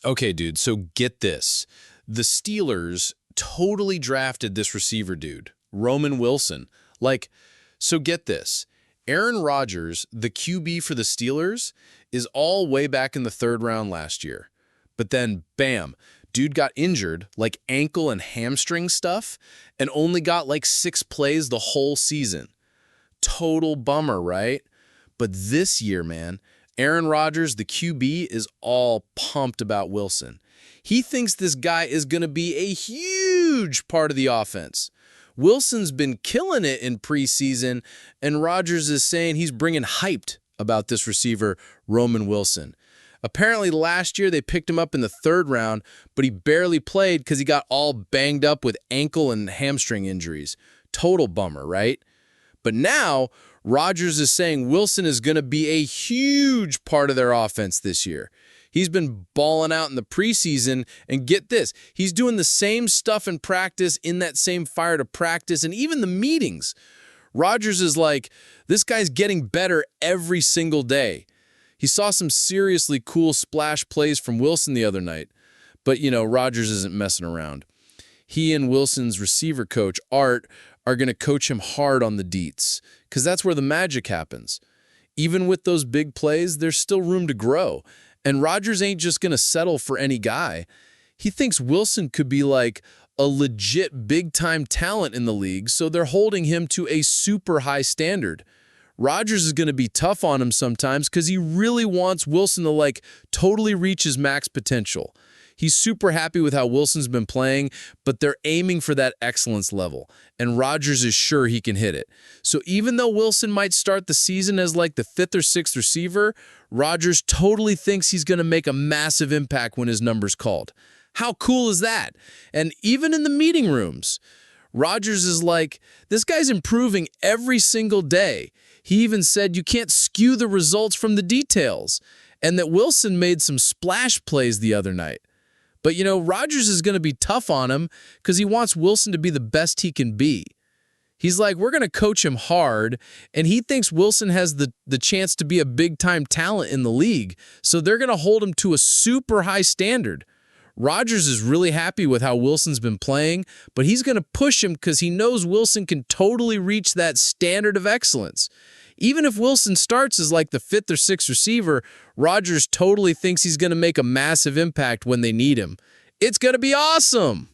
Okay, dude, so get this. The Steelers totally drafted this receiver dude, Roman Wilson. Like, so get this. Aaron Rodgers, the QB for the Steelers, is all way back in the third round last year. But then, bam, dude got injured, like ankle and hamstring stuff, and only got like 6 plays the whole season. Total bummer, right? But this year, man, Aaron Rodgers, the QB, is all pumped about Wilson. He thinks this guy is going to be a huge part of the offense. Wilson's been killing it in preseason, and Rodgers is saying he's bringing hyped about this receiver, Roman Wilson. Apparently last year they picked him up in the third round, but he barely played because he got all banged up with ankle and hamstring injuries. Total bummer, right? But now, Rodgers is saying Wilson is going to be a huge part of their offense this year. He's been balling out in the preseason, and get this, he's doing the same stuff in practice, in that same fire to practice, and even the meetings. Rodgers is like, this guy's getting better every single day. He saw some seriously cool splash plays from Wilson the other night, but, Rodgers isn't messing around. He and Wilson's receiver coach, Art, are going to coach him hard on the deets, because that's where the magic happens. Even with those big plays, there's still room to grow, and Rodgers ain't just going to settle for any guy. He thinks Wilson could be like a legit big-time talent in the league, so they're holding him to a super high standard. Rodgers is going to be tough on him sometimes because he really wants Wilson to totally reach his max potential. He's super happy with how Wilson's been playing, but they're aiming for that excellence level, and Rodgers is sure he can hit it. So even though Wilson might start the season as the fifth or sixth receiver, Rodgers totally thinks he's going to make a massive impact when his number's called. How cool is that? And even in the meeting rooms, Rodgers is like, this guy's improving every single day. He even said you can't skew the results from the details, and that Wilson made some splash plays the other night. But, Rodgers is going to be tough on him because he wants Wilson to be the best he can be. He's like, we're going to coach him hard, and he thinks Wilson has the chance to be a big-time talent in the league, so they're going to hold him to a super high standard. Rodgers is really happy with how Wilson's been playing, but he's going to push him because he knows Wilson can totally reach that standard of excellence. Even if Wilson starts as the fifth or sixth receiver, Rodgers totally thinks he's going to make a massive impact when they need him. It's going to be awesome!